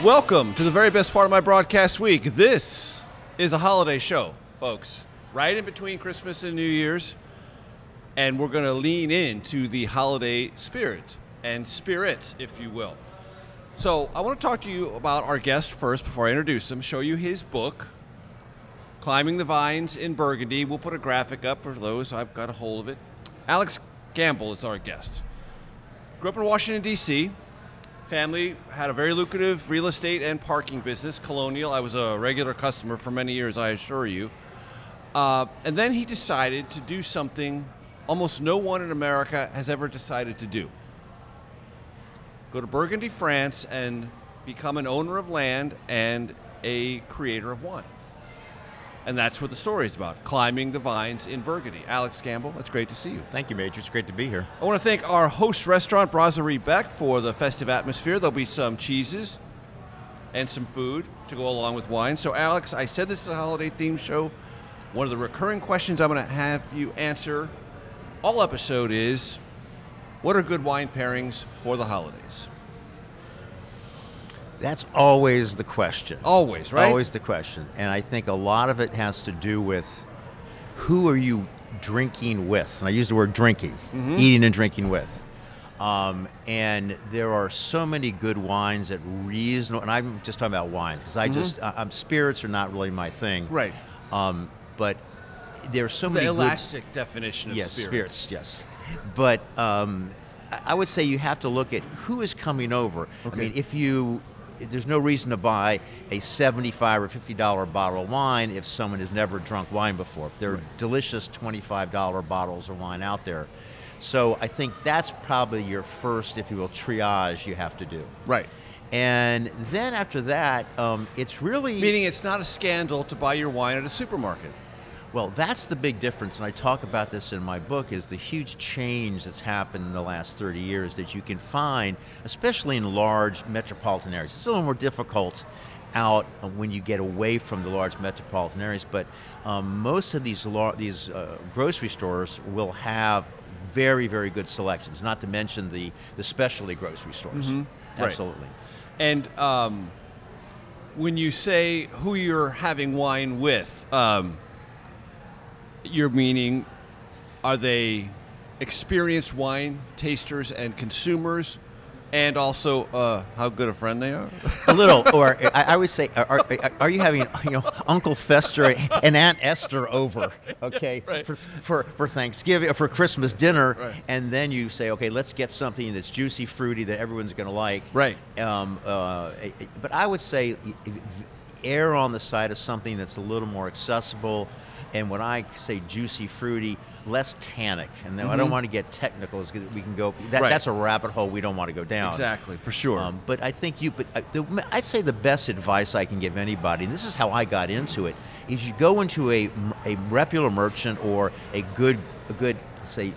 Welcome to the very best part of my broadcast week. This is a holiday show, folks, right in between Christmas and New Year's, and we're going to lean into the holiday spirit and spirits, if you will. So I want to talk to you about our guest first before I introduce him, show you his book, Climbing the Vines in Burgundy. We'll put a graphic up for those. I've got a hold of it. Alex Gamble is our guest. Grew up in Washington, D.C., family had a very lucrative real estate and parking business, Colonial. I was a regular customer for many years, I assure you. And then he decided to do something almost no one in America has ever decided to do. Go to Burgundy, France, and become an owner of land and a creator of wine. And that's what the story is about, climbing the vines in Burgundy. Alex Gamble, it's great to see you. Thank you, Major. It's great to be here. I want to thank our host restaurant, Brasserie Beck, for the festive atmosphere. There'll be some cheeses and some food to go along with wine. So, Alex, I said this is a holiday-themed show. One of the recurring questions I'm going to have you answer all episode is, what are good wine pairings for the holidays? That's always the question. Always, right? Always the question. And I think a lot of it has to do with who are you drinking with? And I use the word drinking, eating and drinking with. And there are so many good wines at reasonable, and I'm just talking about wines, because spirits are not really my thing. Right. But there's so many The good, elastic definition of yes, spirits. yes. But I would say you have to look at who is coming over. Okay. I mean, there's no reason to buy a $75 or $50 bottle of wine if someone has never drunk wine before. There are delicious $25 bottles of wine out there. So I think that's probably your first, if you will, triage you have to do. Right. And then after that, it's really... Meaning it's not a scandal to buy your wine at a supermarket. Well, that's the big difference, and I talk about this in my book, is the huge change that's happened in the last 30 years that you can find, especially in large metropolitan areas. It's a little more difficult out when you get away from the large metropolitan areas, but most of these grocery stores will have very, very good selections, not to mention the specialty grocery stores. Absolutely. Right. And when you say who you're having wine with, you're meaning, are they experienced wine tasters and consumers, and also how good a friend they are? A little, or I would say, are you having Uncle Fester and Aunt Esther over, okay, right. for Thanksgiving, for Christmas dinner, right. And then you say, okay, let's get something that's juicy, fruity that everyone's going to like, right? But I would say err on the side of something that's a little more accessible. And when I say juicy, fruity, less tannic. And I don't want to get technical. We can go. That's a rabbit hole we don't want to go down. Exactly, for sure. But I think I'd say the best advice I can give anybody, and this is how I got into it, is you go into a reputable merchant or a good say,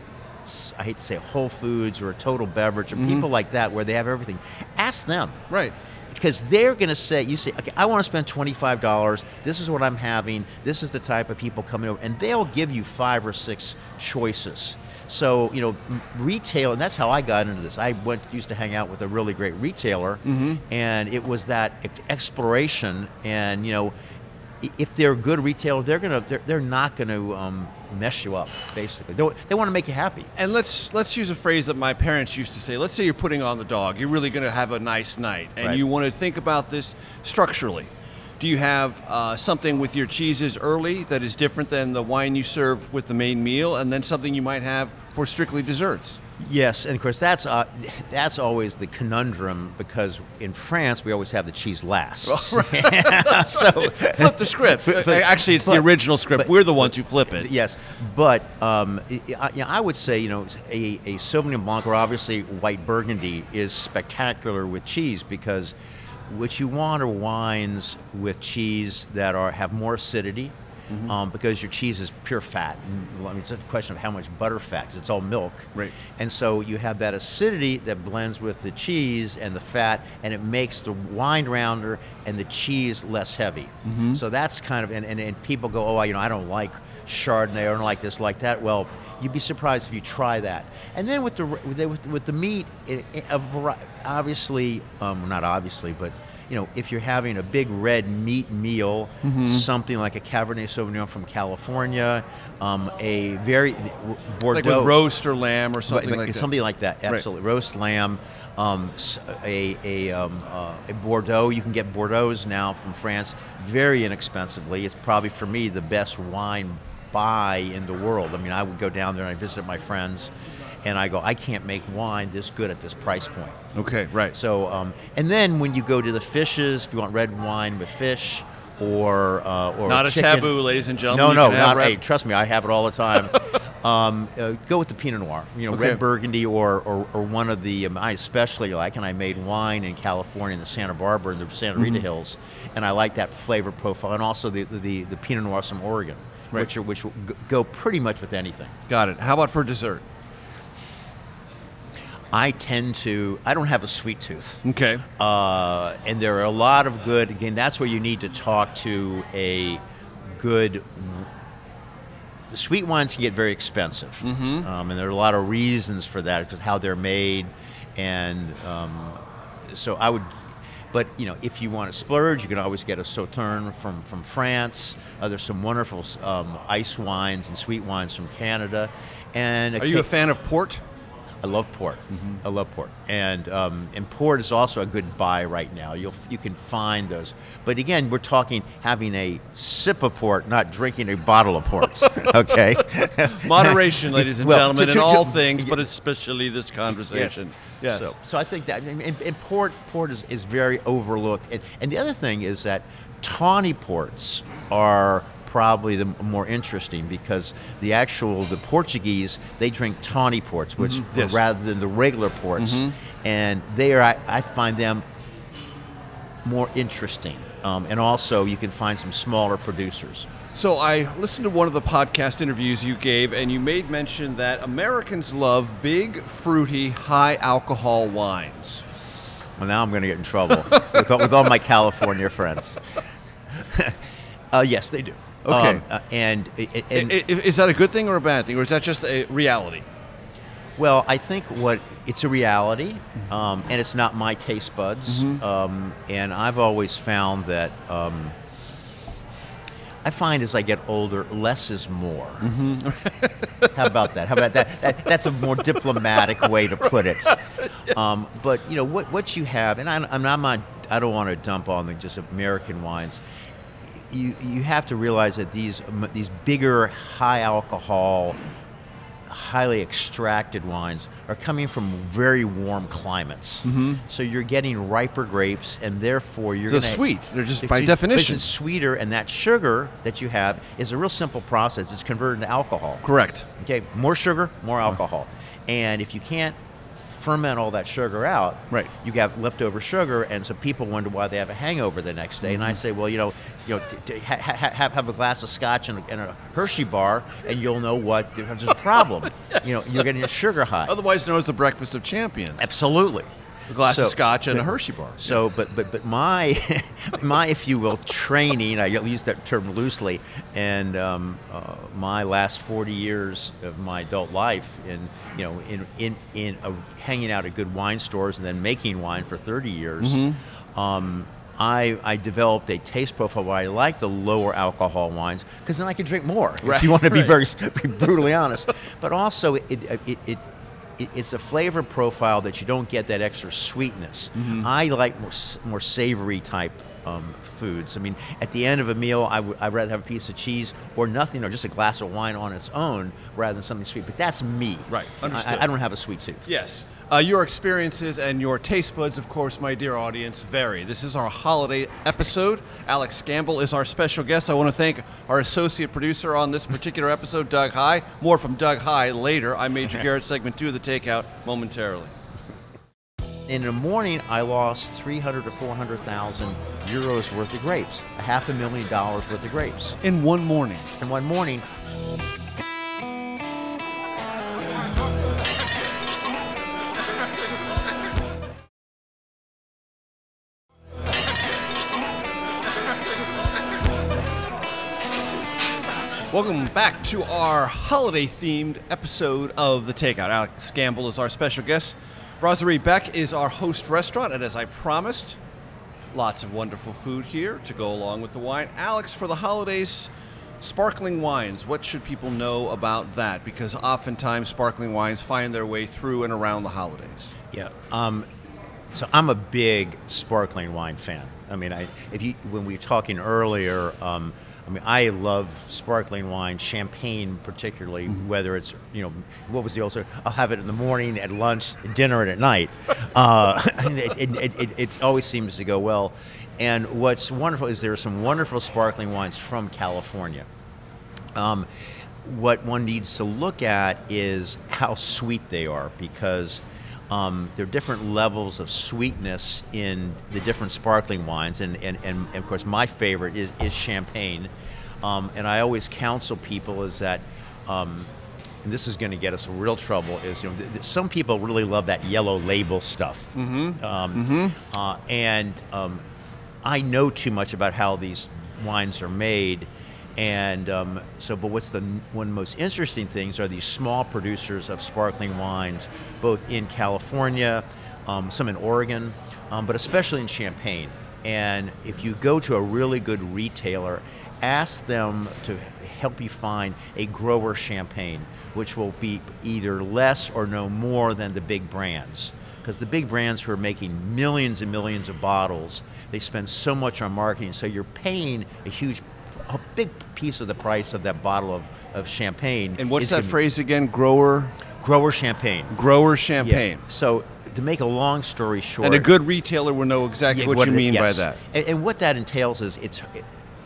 I hate to say Whole Foods or a Total Beverage or people like that where they have everything. Ask them. Right. Because they're going to say, you say, okay, I want to spend $25. This is what I'm having. This is the type of people coming over. And they'll give you 5 or 6 choices. So, retail, and that's how I got into this. I used to hang out with a really great retailer, and it was that exploration. And, if they're a good retailer, they're not going to mess you up, basically. They want to make you happy. And let's use a phrase that my parents used to say. Let's say you're putting on the dog. You're really going to have a nice night, and right. You want to think about this structurally. Do you have something with your cheeses early that is different than the wine you serve with the main meal, and then something you might have for strictly desserts? Yes, and of course that's always the conundrum, because in France we always have the cheese last. So flip the script. Actually, it's the original script. We're the ones who flip it. Yes, but I would say a Sauvignon Blanc, or obviously white Burgundy, is spectacular with cheese, because what you want are wines with cheese that have more acidity. Because your cheese is pure fat. And, it's a question of how much butter fat, because it's all milk. Right. And so you have that acidity that blends with the cheese and the fat, and it makes the wine rounder and the cheese less heavy. So that's kind of, and people go, oh, I don't like Chardonnay, I don't like this, like that. Well, you'd be surprised if you try that. And then with the meat, obviously, not obviously, but if you're having a big red meat meal, something like a Cabernet Sauvignon from California, a very Bordeaux, like with roast or lamb or something like that. Something like that, absolutely. Right. Roast lamb, a Bordeaux. You can get Bordeaux's now from France very inexpensively. It's probably, for me, the best wine buy in the world. I mean, I would go down there and I visit my friends, and I go, I can't make wine this good at this price point. Okay, right. So, and then when you go to the fishes, if you want red wine with fish, or not chicken, a taboo, ladies and gentlemen. No, not. Hey, trust me, I have it all the time. Go with the Pinot Noir, okay. red Burgundy, or one of the I especially like, and I made wine in California in the Santa Barbara and the Santa Rita Hills, and I like that flavor profile, and also the Pinot Noirs from Oregon, right. which will go pretty much with anything. Got it. How about for dessert? I don't have a sweet tooth. Okay. And there are a lot of good, again, that's where you need to talk to a good, the sweet wines can get very expensive. And there are a lot of reasons for that, because how they're made. And so I would, but if you want to splurge, you can always get a Sauterne from France. There's some wonderful ice wines and sweet wines from Canada. And are you a fan of port? I love port. I love port, and port is also a good buy right now. You can find those, but again, we're talking having a sip of port, not drinking a bottle of ports. Okay, moderation, ladies and gentlemen, in all things, but especially this conversation. Yes. So I think that and port is very overlooked, and the other thing is that tawny ports are probably the more interesting, because the Portuguese, they drink tawny ports, which rather than the regular ports, and I find them more interesting, and also you can find some smaller producers. So I listened to one of the podcast interviews you gave, and you made mention that Americans love big, fruity, high alcohol wines. Well, now I'm going to get in trouble with all my California friends. Yes, they do. Okay. And is that a good thing or a bad thing, or is that just a reality? Well, I think it's a reality, and it's not my taste buds. And I've always found that I find as I get older, less is more. How about that? That's a more diplomatic way to put it. But what you have, and I don't want to dump on just American wines. You have to realize that these bigger, high alcohol, highly extracted wines are coming from very warm climates. So you're getting riper grapes, and therefore they're sweet. They're just by definition sweeter, and that sugar that you have is a real simple process. It's converted into alcohol. Correct. Okay, more sugar, more alcohol, and if you can't ferment all that sugar out, right, you have leftover sugar, and so people wonder why they have a hangover the next day. And I say, well, have a glass of scotch and a Hershey bar, and you'll know what there's a problem. You're getting a sugar high. Otherwise known as the breakfast of champions. Absolutely. A glass of scotch and a Hershey bar. So, but my if you will training, I use that term loosely, and my last 40 years of my adult life in hanging out at good wine stores and then making wine for 30 years. I developed a taste profile where I like the lower alcohol wines, because then I can drink more. Right. If you want to be very brutally honest, but also it's a flavor profile that you don't get that extra sweetness. I like more savory type foods. I mean, at the end of a meal, I'd rather have a piece of cheese or nothing, or just a glass of wine on its own rather than something sweet. But that's me. Right, understood. I don't have a sweet tooth. Yes. Your experiences and your taste buds, of course, my dear audience, vary. This is our holiday episode. Alex Gamble is our special guest. I want to thank our associate producer on this particular episode, Doug High. More from Doug High later. I'm Major Garrett, segment 2 of The Takeout, momentarily. In the morning, I lost 300 to 400,000 euros worth of grapes, $500,000 worth of grapes. In one morning? In one morning. Welcome back to our holiday-themed episode of The Takeout. Alex Gamble is our special guest. Brasserie Beck is our host restaurant, and as I promised, Lots of wonderful food here to go along with the wine. Alex, for the holidays, sparkling wines, what should people know about that? Because oftentimes sparkling wines find their way through and around the holidays. Yeah. So I'm a big sparkling wine fan. I mean, when we were talking earlier, I love sparkling wine, champagne particularly, whether it's, what was the old saying? I'll have it in the morning, at lunch, dinner, and at night. It always seems to go well. And what's wonderful is there are some wonderful sparkling wines from California. What one needs to look at is how sweet they are, because there are different levels of sweetness in the different sparkling wines, and of course my favorite is champagne. And I always counsel people is that, and this is going to get us in real trouble, is some people really love that yellow label stuff. And I know too much about how these wines are made. And but what's one of the most interesting things are these small producers of sparkling wines, both in California, some in Oregon, but especially in Champagne. And if you go to a really good retailer, ask them to help you find a grower champagne, which will be either less or no more than the big brands. Because the big brands who are making millions and millions of bottles, they spend so much on marketing, so you're paying a big piece of the price of that bottle of champagne. And what's that phrase again? Grower champagne. Grower champagne. Yeah. So to make a long story short, and a good retailer will know exactly what you mean by that. And what that entails is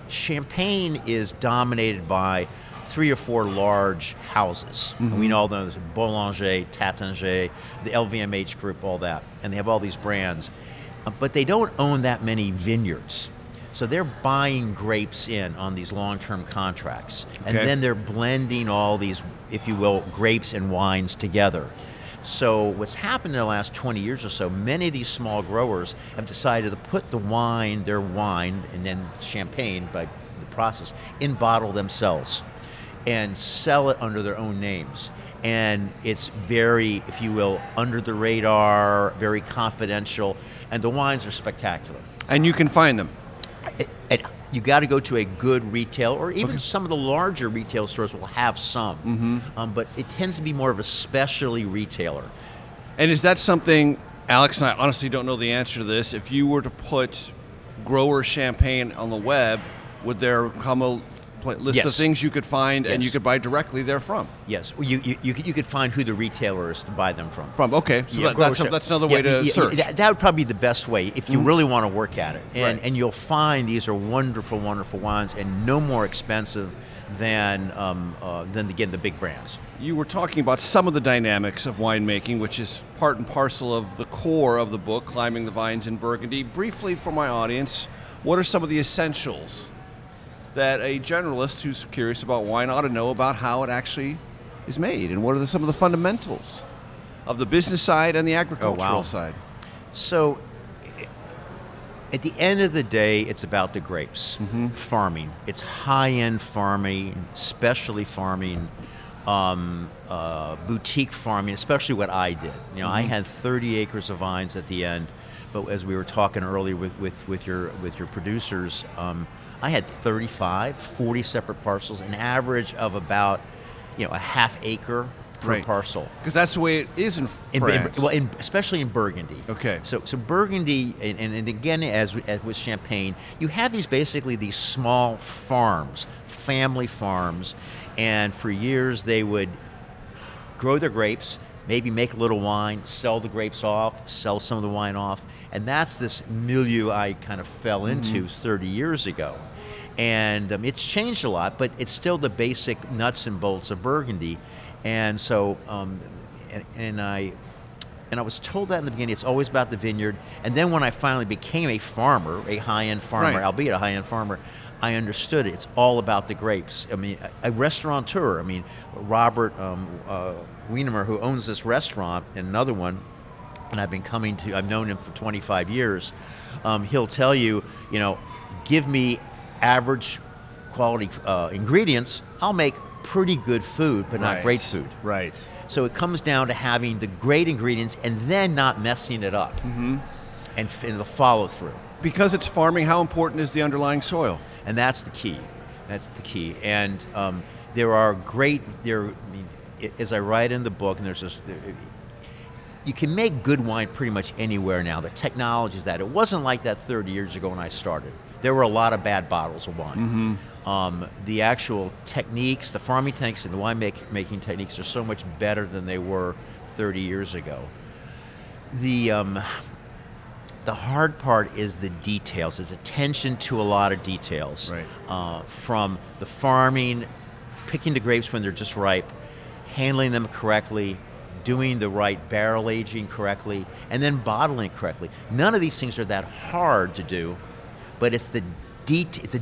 champagne is dominated by 3 or 4 large houses. And we know those: Boulanger, Taittinger, the LVMH group, all that, and they have all these brands, but they don't own that many vineyards. So they're buying grapes in on these long-term contracts, and then they're blending all these, if you will, grapes and wines together. So what's happened in the last 20 years or so, many of these small growers have decided to put their wine, and then champagne by the process, in bottle themselves and sell it under their own names. And it's very, if you will, under the radar, very confidential, and the wines are spectacular. And you can find them. You got to go to a good retailer, or even some of the larger retail stores will have some, but it tends to be more of a specialty retailer. And is that something, Alex, and I honestly don't know the answer to this, if you were to put grower champagne on the web, would there come a list of things you could find and you could buy directly there from? Yes, you could find who the retailer is to buy them from. Okay, so that's another way to search. That would probably be the best way if you really want to work at it. And you'll find these are wonderful, wonderful wines, and no more expensive than again the big brands. You were talking about some of the dynamics of winemaking, which is part and parcel of the core of the book, Climbing the Vines in Burgundy. Briefly for my audience, what are some of the essentials that a generalist who's curious about wine ought to know about how it actually is made, and what are some of the fundamentals of the business side and the agricultural side? So at the end of the day, it's about the grapes. Farming. It's high-end farming, specialty farming, boutique farming, especially what I did. I had 30 acres of vines at the end, but as we were talking earlier with your producers, I had 40 separate parcels, an average of about a half acre per parcel. Because that's the way it is in France. Especially in Burgundy. Okay. So Burgundy, and again, as with Champagne, you have these small farms, family farms, and for years they would grow their grapes, maybe make a little wine, sell the grapes off, sell some of the wine off, and that's this milieu I kind of fell into 30 years ago. And it's changed a lot, but it's still the basic nuts and bolts of Burgundy. And so, and I was told that in the beginning, it's always about the vineyard. And then when I finally became a farmer, a high-end farmer, albeit a high-end farmer, I understood it's all about the grapes. I mean, a restaurateur, Robert Wienermer, who owns this restaurant and another one, and I've known him for 25 years, he'll tell you, give me average quality ingredients, I'll make pretty good food, but not great food. Right. So it comes down to having the great ingredients and then not messing it up, and the follow through. because it's farming, how important is the underlying soil? And that's the key. That's the key. And there are great, as I write in the book, and there's this, you can make good wine pretty much anywhere now. The technology is that. It wasn't like that 30 years ago when I started. There were a lot of bad bottles of wine. The actual techniques, the farming techniques and the wine making techniques are so much better than they were 30 years ago. The hard part is the details. There's attention to a lot of details. Right. From the farming, picking the grapes when they're just ripe, handling them correctly, doing the right barrel aging correctly, and then bottling correctly. None of these things are that hard to do, but it's the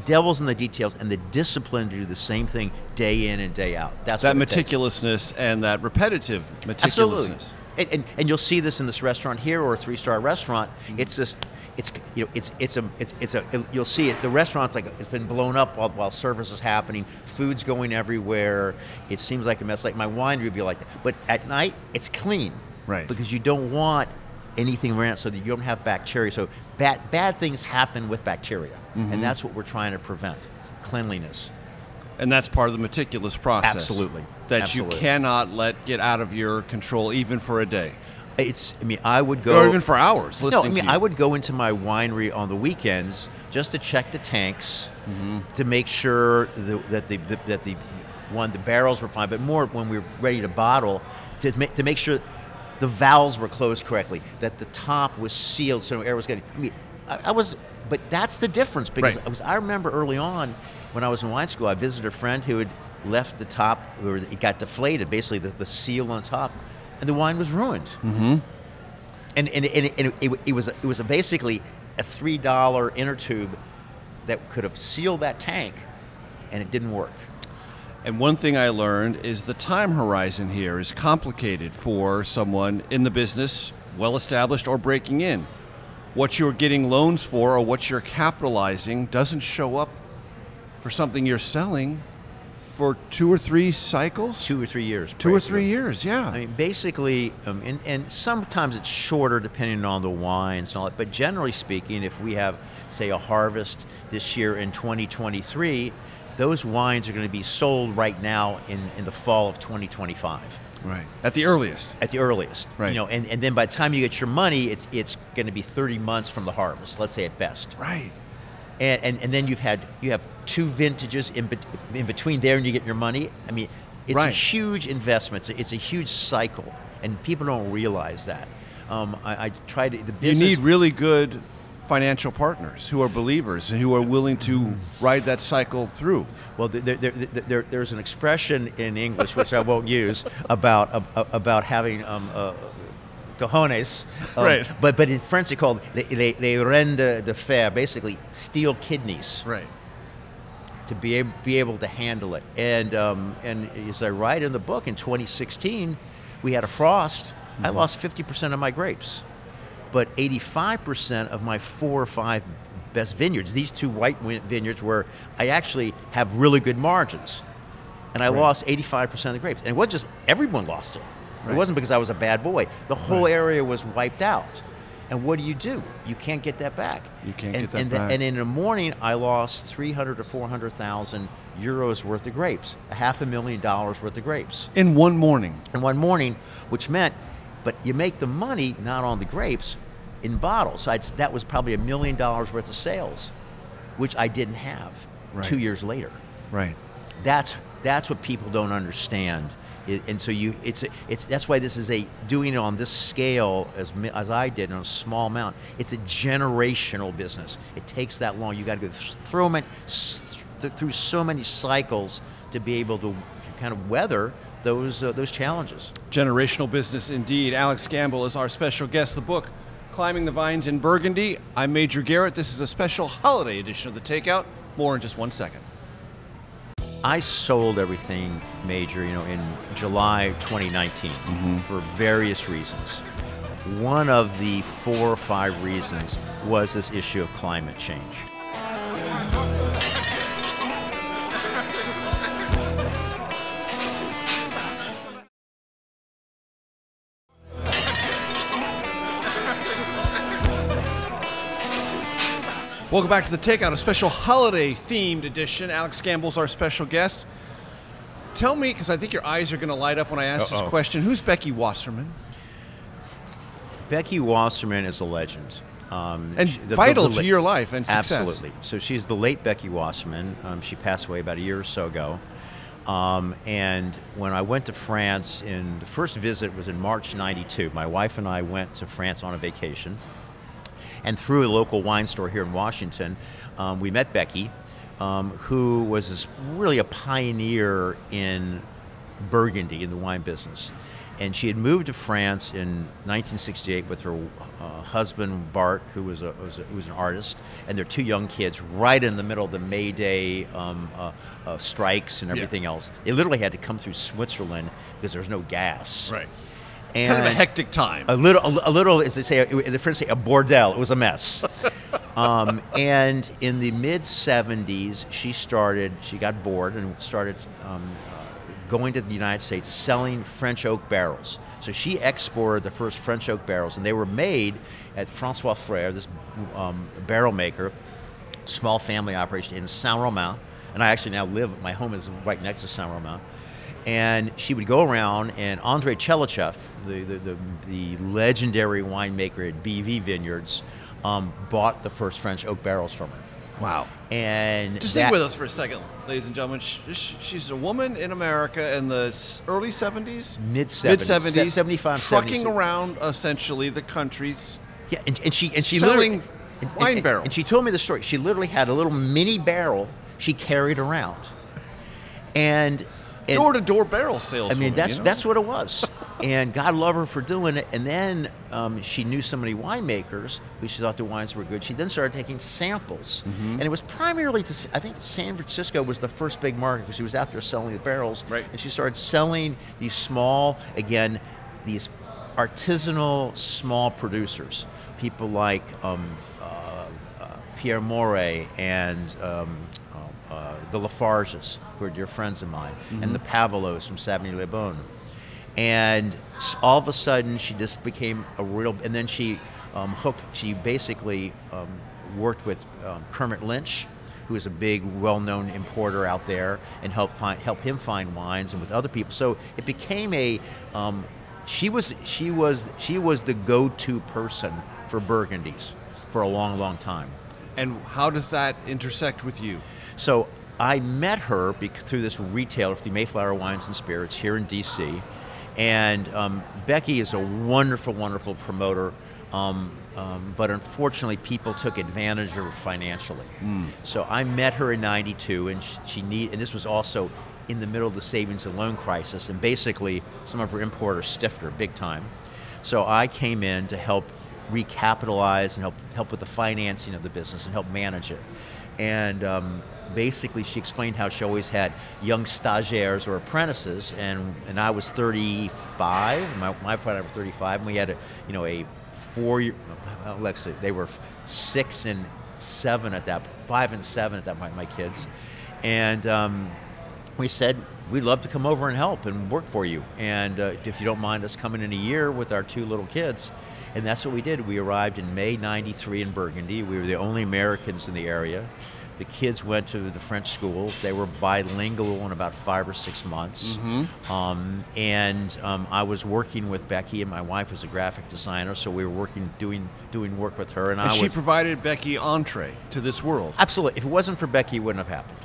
devil's in the details and the discipline to do the same thing day in and day out. That's that what meticulousness and that repetitive meticulousness. Absolutely. And you'll see this in this restaurant here or a 3-star restaurant. It's just, you'll see it. The restaurant's like it's been blown up while service is happening. Food's going everywhere. It seems like a mess. Like my winery would be like that. But at night, it's clean. Right. Because you don't want anything around so that you don't have bacteria. So bad things happen with bacteria, and that's what we're trying to prevent. Cleanliness. And that's part of the meticulous process. Absolutely. That you cannot let get out of your control even for a day. I would go... Or even for hours listening to you. I would go into my winery on the weekends just to check the tanks, to make sure that the barrels were fine, but more when we were ready to bottle, to make sure the valves were closed correctly, that the top was sealed so air was getting... But that's the difference, because I remember early on when I was in wine school, I visited a friend who had left the top, where it got deflated, basically the seal on top, and the wine was ruined. And it was basically a $3 inner tube that could have sealed that tank, and it didn't work. And one thing I learned is the time horizon here is complicated for someone in the business, well-established or breaking in. What you're getting loans for or what you're capitalizing doesn't show up for something you're selling for 2 or 3 cycles? 2 or 3 years. 2 or 3 years, yeah. I mean, basically, and sometimes it's shorter depending on the wines and all that, but generally speaking, if we have, say, a harvest this year in 2023, those wines are going to be sold right now in the fall of 2025. Right. At the earliest. At the earliest. Right. And then by the time you get your money, it's going to be 30 months from the harvest, let's say at best. Right. And then you have 2 vintages in between there and you get your money. I mean, it's a huge investment. It's a huge cycle, and people don't realize that. I try to... The business, you need really good financial partners who are believers and who are willing to ride that cycle through. Well, there's an expression in English, which I won't use, about having cojones. Right. But in French, they call les reins de fer, basically steel kidneys. Right. To be able to handle it. And as I write in the book, in 2016, we had a frost. I lost 50% of my grapes. But 85% of my 4 or 5 best vineyards, these 2 white vineyards where I actually have really good margins. And I lost 85% of the grapes. And it wasn't just everyone lost it. It wasn't because I was a bad boy. The whole area was wiped out. And what do? You can't get that back. You can't get that back. And in the morning, I lost 300 to 400,000 euros worth of grapes, $500,000 worth of grapes. In one morning. In one morning, which meant, but you make the money not on the grapes, in bottles. So that was probably $1 million worth of sales, which I didn't have 2 years later. Right. That's what people don't understand. And so that's why this is doing it on this scale as I did on a small amount. It's a generational business. It takes that long. You got to go through so many cycles to be able to kind of weather those challenges. Generational business indeed. Alex Gamble is our special guest. The book, Climbing the Vines in Burgundy. I'm Major Garrett. This is a special holiday edition of The Takeout. More in just 1 second. I sold everything, Major, in July 2019 for various reasons. One of the 4 or 5 reasons was this issue of climate change. Welcome back to The Takeout, a special holiday-themed edition. Alex Gamble's our special guest. Tell me, because I think your eyes are going to light up when I ask this question, who's Becky Wasserman? Becky Wasserman is a legend. And vital to your life and success. Absolutely. So she's the late Becky Wasserman. She passed away about a year or so ago. And when I went to France, the first visit was in March '92. My wife and I went to France on a vacation. And through a local wine store here in Washington, we met Becky, who was really a pioneer in Burgundy, in the wine business. And she had moved to France in 1968 with her husband, Bart, who was an artist, and their 2 young kids right in the middle of the May Day strikes and everything else. They literally had to come through Switzerland because there's no gas. Right. And kind of a hectic time. A little, as they say, the French say, a bordel. It was a mess. And in the mid-'70s, she got bored and started going to the United States selling French oak barrels. So she exported the first French oak barrels, and they were made at Francois Frère, this barrel maker, small family operation in Saint-Romain. And I actually now my home is right next to Saint-Romain. And she would go around, and André Tchelistcheff, the legendary winemaker at BV Vineyards, bought the first French oak barrels from her. Wow. And just think with us for a second, ladies and gentlemen. She's a woman in America in the early 70s? Mid-70s. 75, trucking 76. around, essentially, the countries. Yeah, and she selling wine barrels. And she told me the story. She literally had a little mini barrel she carried around. And door-to-door barrel sales. I mean, that's what it was. And God love her for doing it. And then she knew so many winemakers who she thought the wines were good. She then started taking samples. Mm-hmm. And it was primarily I think San Francisco was the first big market because she was out there selling the barrels. Right. And she started selling these small, again, these artisanal small producers. People like Pierre Moret and the Lafarges, who are dear friends of mine, and the Pavalos from Savigny-le-Bon. And all of a sudden, she just became a real. And then she She basically worked with Kermit Lynch, who is a big, well-known importer out there, and help him find wines, and with other people. So it became a. She was the go-to person for Burgundies for a long, long time. And how does that intersect with you? So I met her through this retailer, the Mayflower Wines and Spirits here in D.C., and Becky is a wonderful, wonderful promoter, but unfortunately people took advantage of her financially. So I met her in '92, and and this was also in the middle of the savings and loan crisis, and basically some of her importers stiffed her big time. So I came in to help recapitalize and help with the financing of the business and help manage it. And basically she explained how she always had young stagiaires or apprentices, and I was 35, my wife and I were 35, and we had a 4-year, let's see, they were 6 and 7 at that, 5 and 7 at that point, my kids. And we said, we'd love to come over and help and work for you. And if you don't mind us coming in a year with our 2 little kids. And that's what we did. We arrived in May '93 in Burgundy. We were the only Americans in the area. The kids went to the French schools. They were bilingual in about 5 or 6 months. And I was working with Becky, and my wife was a graphic designer, so we were doing work with her. And she provided Becky entree to this world. Absolutely. If it wasn't for Becky, it wouldn't have happened.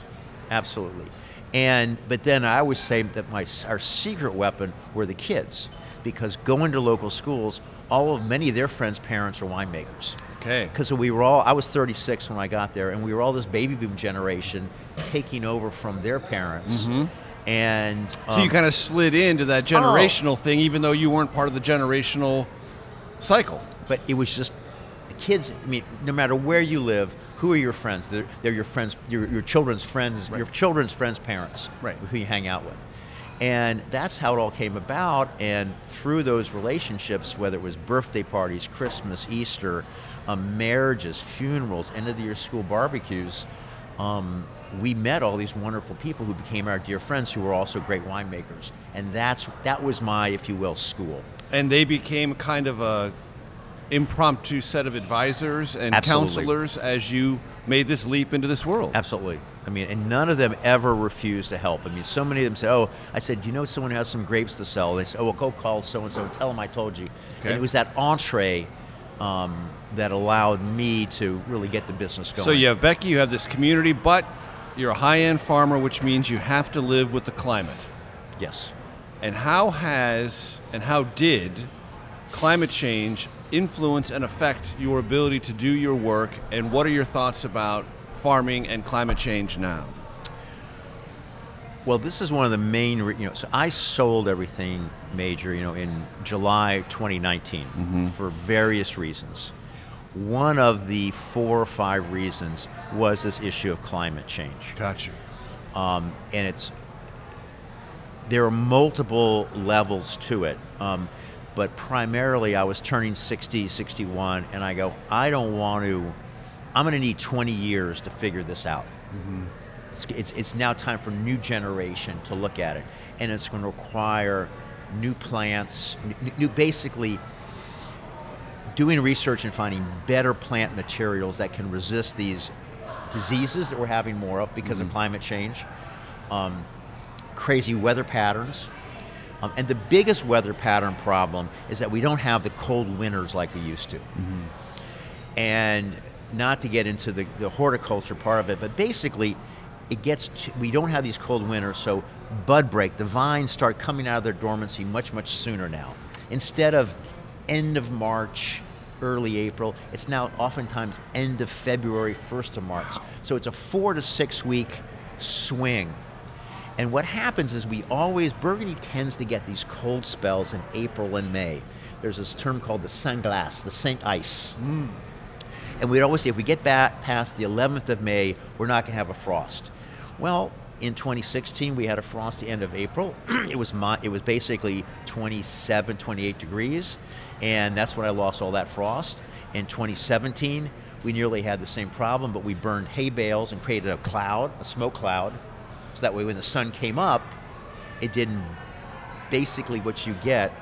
Absolutely. But then I always say that our secret weapon were the kids, because going to local schools, many of their friends' parents are winemakers. Okay. Because I was 36 when I got there, and we were all this baby boom generation taking over from their parents. And so you kind of slid into that generational thing, even though you weren't part of the generational cycle. But it was just the kids. I mean, no matter where you live, who are your friends? They're your friends, your children's friends, right. Your children's friends' parents, right. Who you hang out with. And that's how it all came about. And through those relationships, whether it was birthday parties, Christmas, Easter, marriages, funerals, end-of-the-year school barbecues, we met all these wonderful people who became our dear friends, who were also great winemakers. And that was my, if you will, school. And they became kind of a impromptu set of advisors and Absolutely. counselors as you made this leap into this world. Absolutely. I mean, and none of them ever refused to help. I mean, so many of them said, oh, I said, do you know someone who has some grapes to sell? They said, oh, well, go call so-and-so and tell them I told you. Okay. And it was that entree that allowed me to really get the business going. So you have Becky, you have this community, but you're a high-end farmer, which means you have to live with the climate. Yes. And how did climate change influence and affect your ability to do your work, and what are your thoughts about farming and climate change now? Well, this is one of the main, so I sold everything major, in July 2019 for various reasons. One of the 4 or 5 reasons was this issue of climate change. Gotcha. And there are multiple levels to it. But primarily I was turning 60, 61, and I go, I'm going to need 20 years to figure this out. It's now time for new generation to look at it, and it's going to require new plants, basically doing research and finding better plant materials that can resist these diseases that we're having more of because of climate change, crazy weather patterns. And the biggest weather pattern problem is that we don't have the cold winters like we used to. And not to get into the horticulture part of it, but basically we don't have these cold winters, so bud break, the vines start coming out of their dormancy much, much sooner now. Instead of end of March, early April, it's now oftentimes end of February, 1st of March. So it's a 4 to 6 week swing. And what happens is Burgundy tends to get these cold spells in April and May. There's this term called the Saint glace, the Saint ice. And we'd always say if we get back past the 11th of May, we're not going to have a frost. Well, in 2016, we had a frost the end of April. It was basically 27, 28 degrees, and that's when I lost all that frost. In 2017, we nearly had the same problem, but we burned hay bales and created a smoke cloud. So that way when the sun came up, it didn't, basically what you get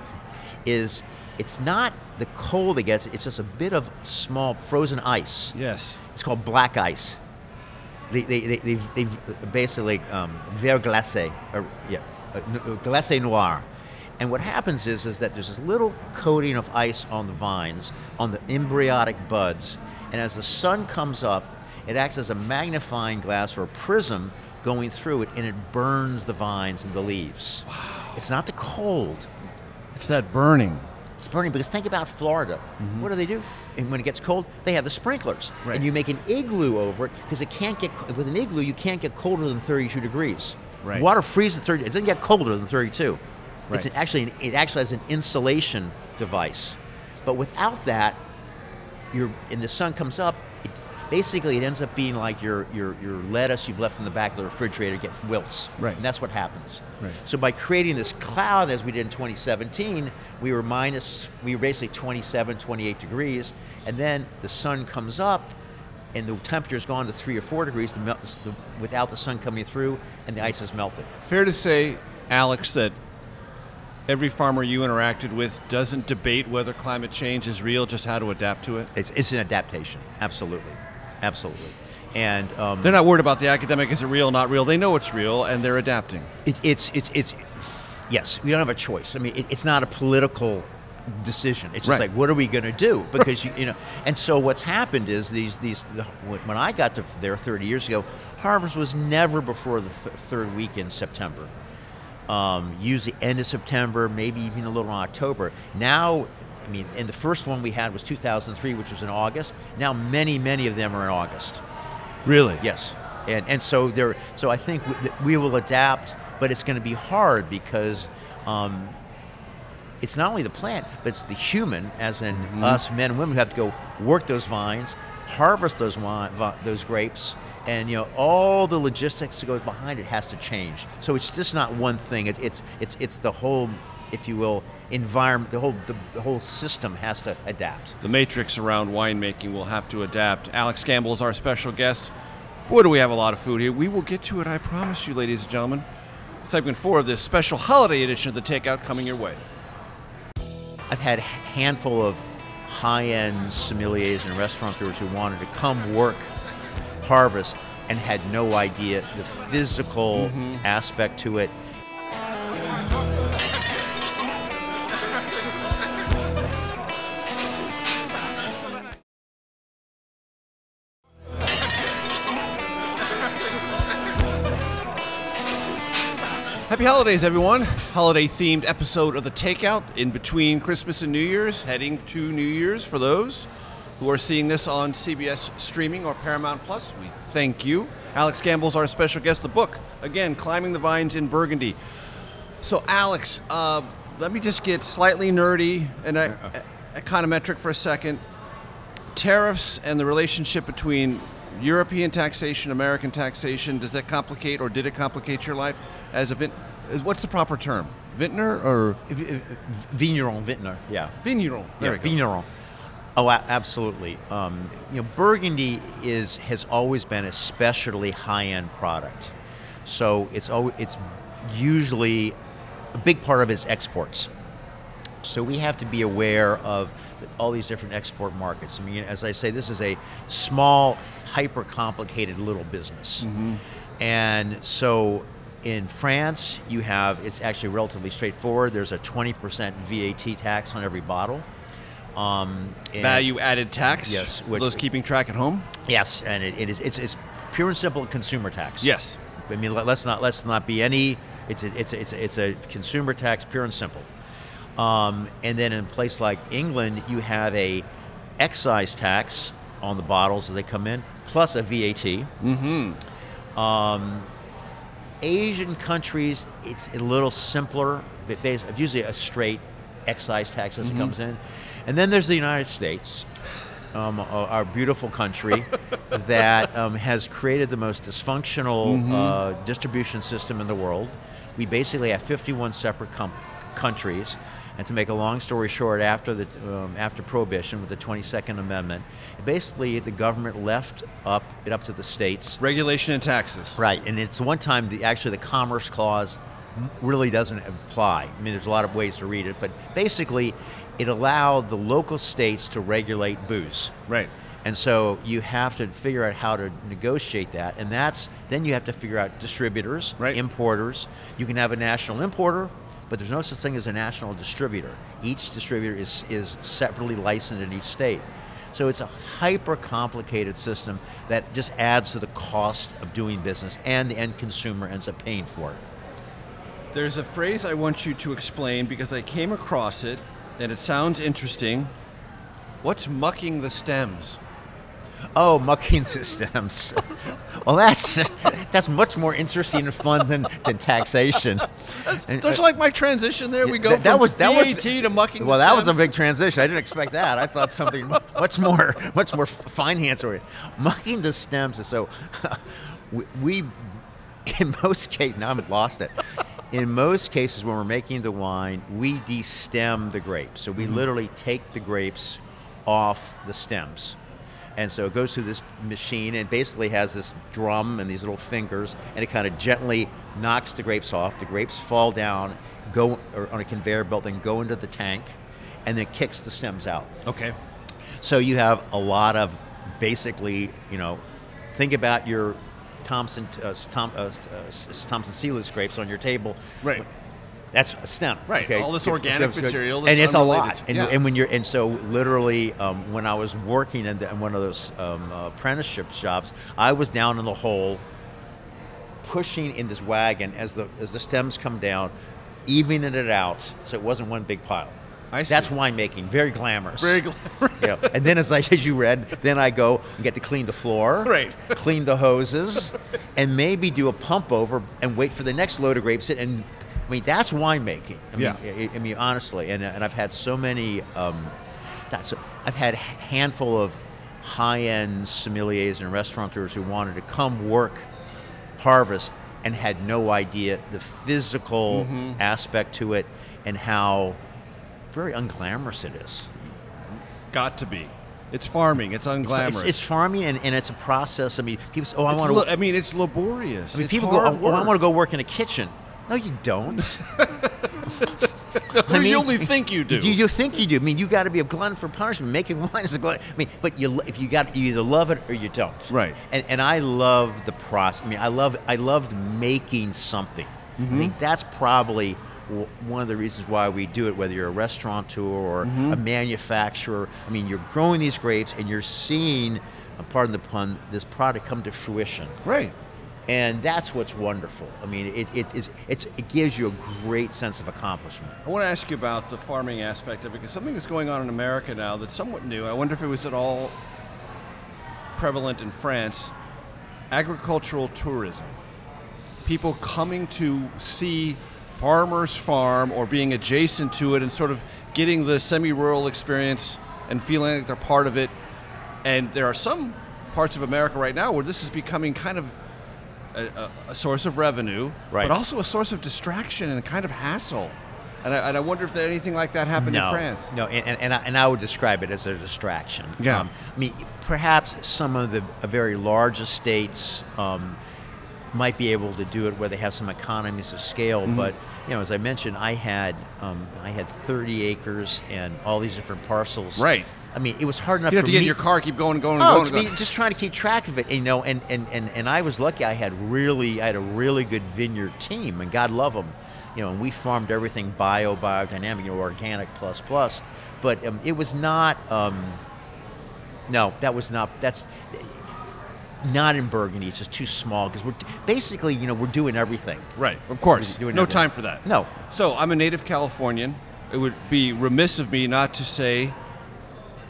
is, it's not the cold it gets, it's just a bit of small frozen ice. Yes. It's called black ice. They basically, verglace, glacé noir. And what happens is that there's this little coating of ice on the vines, on the embryonic buds, and as the sun comes up, it acts as a magnifying glass or a prism going through it, and it burns the vines and the leaves. Wow. It's not the cold. It's that burning. It's burning, because think about Florida. What do? And when it gets cold, they have the sprinklers. Right. And you make an igloo over it, because with an igloo, you can't get colder than 32 degrees. Right. Water freezes at 30, it doesn't get colder than 32. Right. It actually has an insulation device. But without that, and the sun comes up, basically it ends up being like your lettuce you've left in the back of the refrigerator gets wilts. Right. And that's what happens. Right. So by creating this cloud, as we did in 2017, we were basically 27, 28 degrees, and then the sun comes up, and the temperature's gone to 3 or 4 degrees without the sun coming through, and the ice is melted. Fair to say, Alex, that every farmer you interacted with doesn't debate whether climate change is real, just how to adapt to it? It's an adaptation, absolutely. Absolutely. And they're not worried about the academic, is it real, not real. They know it's real, and they're adapting. Yes, we don't have a choice. I mean, it's not a political decision. It's just like, what are we going to do? Because and so what's happened is when I got there 30 years ago, harvest was never before the third week in September. Usually end of September, maybe even a little in October. Now, I mean, and the first one we had was 2003, which was in August. Now many, many of them are in August. Really? Yes. And so I think we will adapt, but it's going to be hard because it's not only the plant, but it's the human, as in us, men and women, who have to go work those vines, harvest those grapes, and all the logistics that goes behind it has to change. So it's just not one thing. It's the whole, if you will, environment. The whole system has to adapt. The matrix around winemaking will have to adapt. Alex Campbell is our special guest. Boy, do we have a lot of food here. We will get to it, I promise you, ladies and gentlemen. Segment 4 of this special holiday edition of The Takeout coming your way. I've had a handful of high-end sommeliers and restaurateurs who wanted to come work Harvest and had no idea the physical aspect to it. Happy holidays, everyone. Holiday-themed episode of The Takeout in between Christmas and New Year's, heading to New Year's for those who are seeing this on CBS streaming or Paramount Plus. We thank you. Alex Gamble's our special guest. The book, again, Climbing the Vines in Burgundy. So, Alex, let me just get slightly nerdy and econometric for a second. Tariffs and the relationship between European taxation, American taxation, does that complicate or did it complicate your life? What's the proper term? Vintner or? Vintner, yeah. Vigneron, there we go. Vigneron. Oh, absolutely. Burgundy has always been a specially high-end product. So it's usually a big part of its exports. So we have to be aware of all these different export markets. I mean, as I say, this is a small, hyper-complicated little business. And so in France, it's actually relatively straightforward. There's a 20% VAT tax on every bottle. Value-added tax. Yes, for those keeping track at home. Yes, and it's pure and simple consumer tax. Yes. I mean, let's not be any. It's a consumer tax, pure and simple. And then in a place like England, you have a excise tax on the bottles as they come in, plus a VAT. Asian countries, it's a little simpler, but usually a straight excise tax as it comes in. And then there's the United States, our beautiful country that has created the most dysfunctional distribution system in the world. We basically have 51 separate countries. And to make a long story short, after Prohibition with the 22nd Amendment, basically the government left it up to the states. Regulation and taxes. Right, and it's one time actually the Commerce Clause really doesn't apply. I mean, there's a lot of ways to read it, but basically it allowed the local states to regulate booze. Right. And so you have to figure out how to negotiate that, and then you have to figure out distributors, importers. You can have a national importer, but there's no such thing as a national distributor. Each distributor is separately licensed in each state. So it's a hyper-complicated system that just adds to the cost of doing business, and the end consumer ends up paying for it. There's a phrase I want you to explain because I came across it, and it sounds interesting. What's mucking the stems? Oh, mucking the stems. Well, that's much more interesting and fun than taxation. That's like my transition there. We go from VAT to mucking the stems. Well, that was a big transition. I didn't expect that. I thought something much more finance-oriented. Mucking the stems is so. We in most cases, now I've lost it. In most cases, when we're making the wine, we destem the grapes. So we literally take the grapes off the stems. And so it goes through this machine and basically has this drum and these little fingers, and it kind of gently knocks the grapes off. The grapes fall down, go on a conveyor belt, then go into the tank, and then kicks the stems out. Okay. So you have a lot of basically, think about your Thompson Sealis grapes on your table. Right. That's a stem. Right. Okay? All this organic material. And it's a lot. And, and so literally, when I was working in one of those apprenticeship jobs, I was down in the hole, pushing in this wagon as the stems come down, evening it out, so it wasn't one big pile. I see. That's winemaking. Very glamorous. Very glamorous. And then, as you read, then I go and get to clean the floor, clean the hoses, and maybe do a pump over and wait for the next load of grapes. And I mean, that's winemaking. I mean, honestly, and I've had so many. I've had a handful of high-end sommeliers and restaurateurs who wanted to come work Harvest and had no idea the physical aspect to it and how very unglamorous it is. Got to be. It's farming. It's unglamorous. It's farming, and it's a process. I mean, people say, "Oh, it's laborious." I mean, it's people hard go, "Oh, I work. want to go work in a kitchen." No, you don't. You only think you do. You think you do. I mean, you got to be a glutton for punishment. Making wine is a glutton. I mean, but you either love it or you don't. Right. And I love the process. I mean, I loved making something. I think that's probably one of the reasons why we do it, whether you're a restaurateur or a manufacturer. I mean, you're growing these grapes and you're seeing, pardon the pun, this product come to fruition. Right. And that's what's wonderful. I mean, it gives you a great sense of accomplishment. I want to ask you about the farming aspect of it, because something is going on in America now that's somewhat new. I wonder if it was at all prevalent in France. Agricultural tourism. People coming to see farmers farm or being adjacent to it and sort of getting the semi-rural experience and feeling like they're part of it. And there are some parts of America right now where this is becoming kind of a source of revenue, right, but also a source of distraction and a kind of hassle. And I wonder if there anything like that happened in France. No, and I would describe it as a distraction. Yeah. I mean, perhaps some of the very large estates might be able to do it where they have some economies of scale, but as I mentioned, I had 30 acres and all these different parcels. Right. I mean, it was hard enough you have for to get me. in your car, keep going, Just trying to keep track of it, and I was lucky. I had a really good vineyard team, and God love them. And we farmed everything biodynamic, organic plus. But it was not. That's not in Burgundy. It's just too small because we're doing everything. Right, of course. No everything. time for that. No. So I'm a native Californian. It would be remiss of me not to say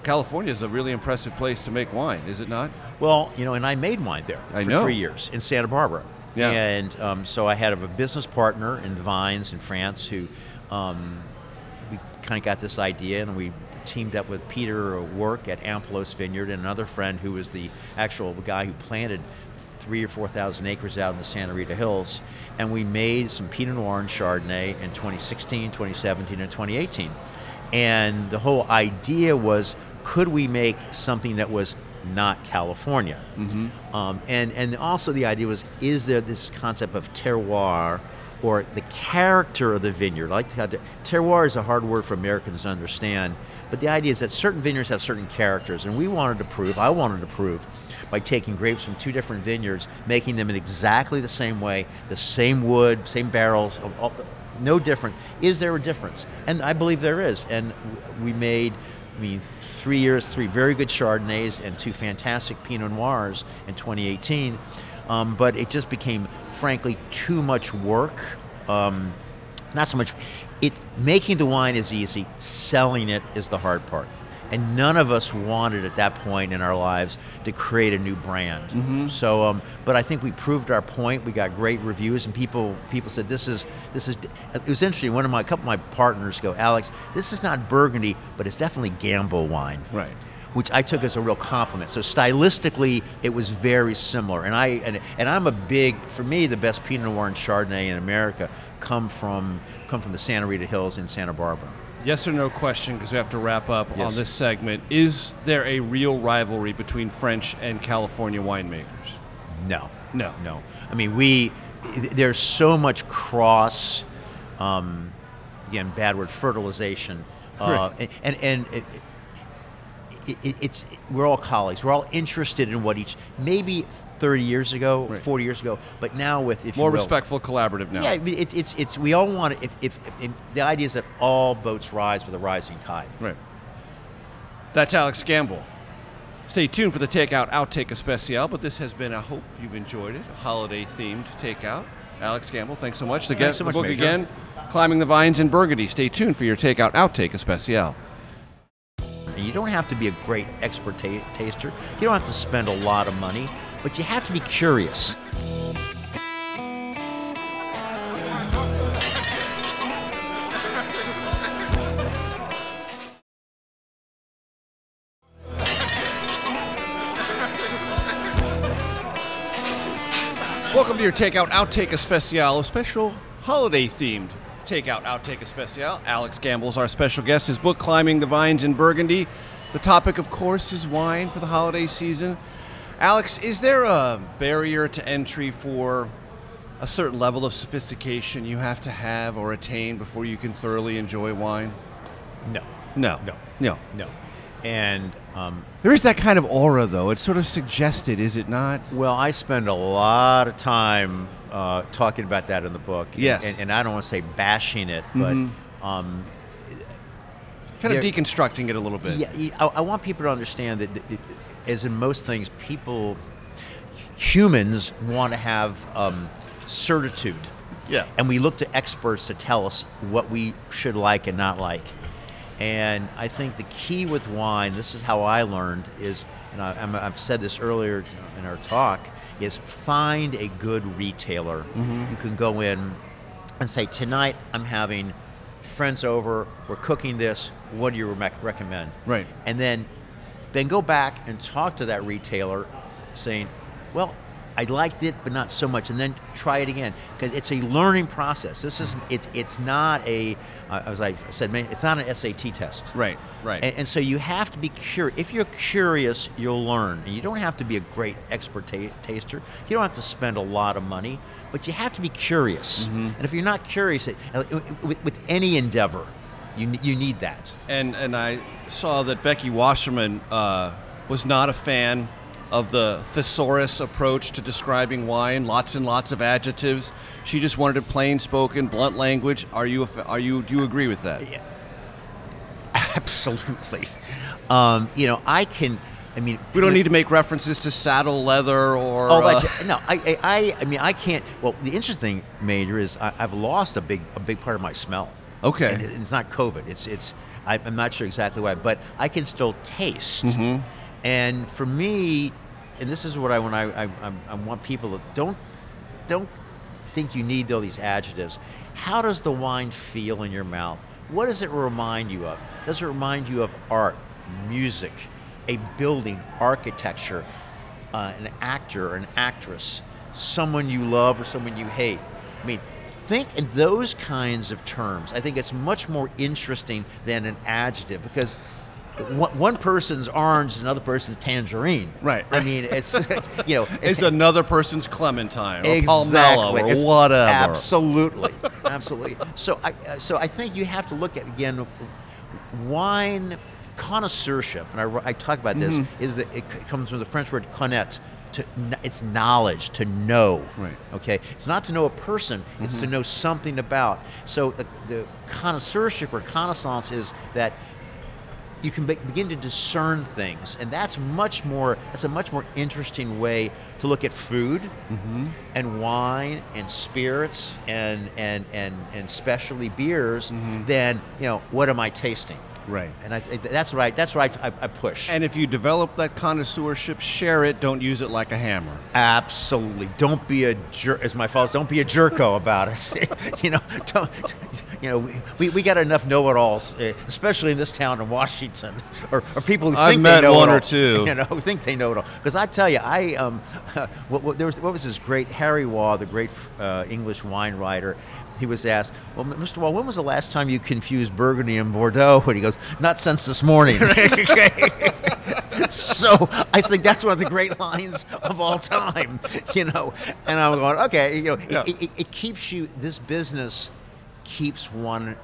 California is a really impressive place to make wine, is it not? Well, and I made wine there for 3 years in Santa Barbara. Yeah. And so I had a business partner in vines in France who we kind of got this idea, and we teamed up with Peter Work at Amplos Vineyard and another friend who was the actual guy who planted 3,000 or 4,000 acres out in the Santa Rita Hills. And we made some Pinot Noir and Chardonnay in 2016, 2017, and 2018. And the whole idea was, could we make something that was not California? And also the idea was, is there this concept of terroir, or the character of the vineyard? Terroir is a hard word for Americans to understand, but the idea is that certain vineyards have certain characters, and I wanted to prove, by taking grapes from two different vineyards, making them in exactly the same way, the same wood, same barrels, no different. Is there a difference? And I believe there is. And we made, 3 years, 3 very good Chardonnays and 2 fantastic Pinot Noirs in 2018. But it just became, frankly, too much work. Not so much. Making the wine is easy. Selling it is the hard part. And none of us wanted at that point in our lives to create a new brand. So, but I think we proved our point. We got great reviews, and people said this is. It was interesting. A couple of my partners go, Alex, this is not Burgundy, but it's definitely Gambo wine. Right. Which I took as a real compliment. So stylistically, it was very similar. And I'm for me, the best Pinot Noir and Chardonnay in America come from the Santa Rita Hills in Santa Barbara. Yes or no question, because we have to wrap up on this segment. Is there a real rivalry between French and California winemakers? No. No. I mean, there's so much cross, again, bad word, fertilization. Right. We're all colleagues. We're all interested in what maybe 30 years ago, right, 40 years ago, but now with, more respectful, collaborative now. Yeah, it's we all want it. If the idea is that all boats rise with a rising tide. Right. That's Alex Gamble. Stay tuned for the Takeout Outtake Especial, but this has been, I hope you've enjoyed it, a holiday-themed takeout. Alex Gamble, thanks so much. Thanks so much, the book Major. again, Climbing the Vines in Burgundy. Stay tuned for your Takeout Outtake Especial. And you don't have to be a great expert taster. You don't have to spend a lot of money, but you have to be curious. Welcome to your Takeout Outtake Especial, a special holiday-themed Takeout Outtake Especial. Alex Gamble's our special guest. His book, Climbing the Vines in Burgundy. The topic, of course, is wine for the holiday season. Alex, is there a barrier to entry for a certain level of sophistication you have to have or attain before you can thoroughly enjoy wine? No. No. No. No. No. And There is that kind of aura, though. It's sort of suggested, is it not? well, I spend a lot of time talking about that in the book. Yes. And I don't want to say bashing it, but Kind of There- deconstructing it a little bit. yeah, I want people to understand that, as in most things, humans want to have certitude. Yeah. And we look to experts to tell us what we should like and not like. And I think the key with wine, this is how I learned, is, and I've said this earlier in our talk, is find a good retailer. You can go in and say, tonight I'm having friends over, we're cooking this, what do you recommend? Right. And then go back and talk to that retailer saying, well, I liked it, but not so much, and then try it again, because it's a learning process. This is it's not a as I said, it's not an SAT test. Right. Right. And so you have to be curious. If you're curious, you'll learn, and you don't have to be a great expert taster. You don't have to spend a lot of money, but you have to be curious. And if you're not curious, with any endeavor, you need that. And I saw that Becky Wasserman was not a fan of the thesaurus approach to describing wine, lots and lots of adjectives. She just wanted a plain spoken, blunt language. Do you agree with that? Yeah. Absolutely. We We don't need to make references to saddle leather or. No, I can't. Well, the interesting, Major, is I've lost a big part of my smell. Okay. And it's not COVID. I'm not sure exactly why, but I can still taste. And for me, and this is what I want people to don't think you need all these adjectives. How does the wine feel in your mouth? What does it remind you of? Does it remind you of art, music, a building, architecture, an actor or an actress, someone you love or someone you hate? I mean, think in those kinds of terms. I think it's much more interesting than an adjective, because one person's orange, another person's tangerine. Right. I mean, it's It's another person's clementine or exactly. pomelo or whatever. Absolutely, absolutely. So I think you have to look at, again, wine connoisseurship, and I talk about this, is that it comes from the French word connaître. It's knowledge, to know. Right. Okay. It's not to know a person; it's to know something about. So the connoisseurship or connaissance is that you can begin to discern things, and that's a much more interesting way to look at food and wine and spirits and specialty beers than what am I tasting. Right. And that's what I push. And if you develop that connoisseurship, share it. Don't use it like a hammer. Absolutely. Don't be a jerk. It's my fault. Don't be a jerko about it. We got enough know-it-alls, especially in this town in Washington, or people who think I've met they know one it all, or two. who think they know it all. Because I tell you, what was this great Harry Waugh, the great English wine writer. He was asked, well, Mr. Waugh, when was the last time you confused Burgundy and Bordeaux? And he goes, not since this morning. So I think that's one of the great lines of all time, And I'm going, okay, it keeps you, this business keeps one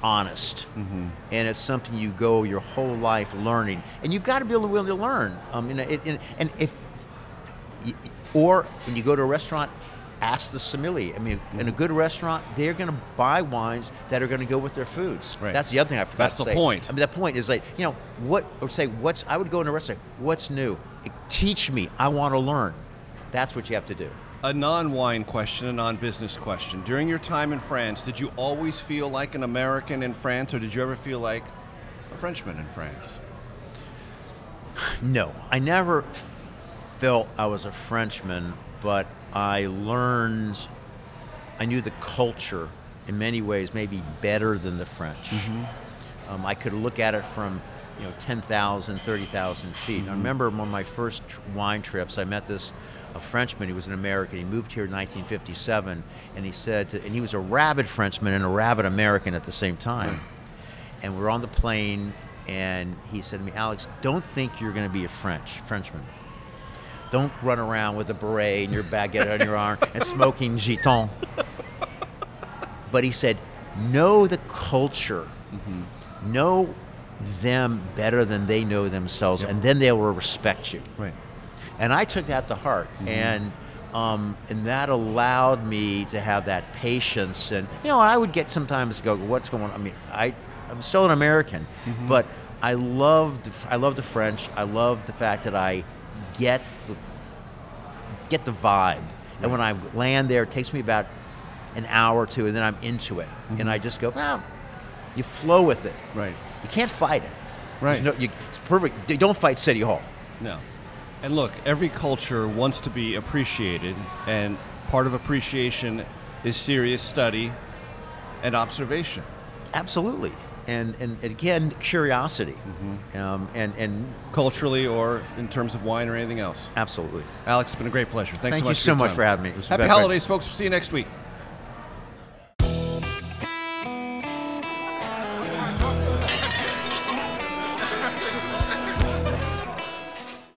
honest. And it's something you go your whole life learning. And you've got to be willing to learn. Or when you go to a restaurant, ask the sommelier. I mean, in a good restaurant, they're going to buy wines that are going to go with their foods. Right. That's the other thing I forgot That's to the say. point. I mean, the point is like, I would go in a restaurant, what's new? Teach me. I want to learn. That's what you have to do. A non-wine question, a non-business question. During your time in France, did you always feel like an American in France, or did you ever feel like a Frenchman in France? No, I never felt I was a Frenchman, but I knew the culture in many ways maybe better than the French. I could look at it from 10,000, 30,000 feet. I remember one of my first wine trips, I met a Frenchman. He was an American. He moved here in 1957, and he said, and he was a rabid Frenchman and a rabid American at the same time. And we're on the plane, and he said to me, Alex, don't think you're going to be a Frenchman. Don't run around with a beret and your baguette on your arm and smoking giton. But he said, know the culture. Know them better than they know themselves, and then they will respect you. Right. And I took that to heart, and that allowed me to have that patience. And I would get sometimes go, what's going on? I mean, I'm still an American, but I love the French. I love the fact that I get the vibe, and when I land there, it takes me about an hour or two, and then I'm into it, and I just go, well, you flow with it. Right. You can't fight it. Right. It's perfect. You don't fight City Hall. No. And look, every culture wants to be appreciated, and part of appreciation is serious study and observation. Absolutely. And again, curiosity. And Culturally or in terms of wine or anything else. absolutely. Alex, it's been a great pleasure. Thanks Thank so much you so for your much time. for having me. It was Happy a- holidays, folks. See you next week.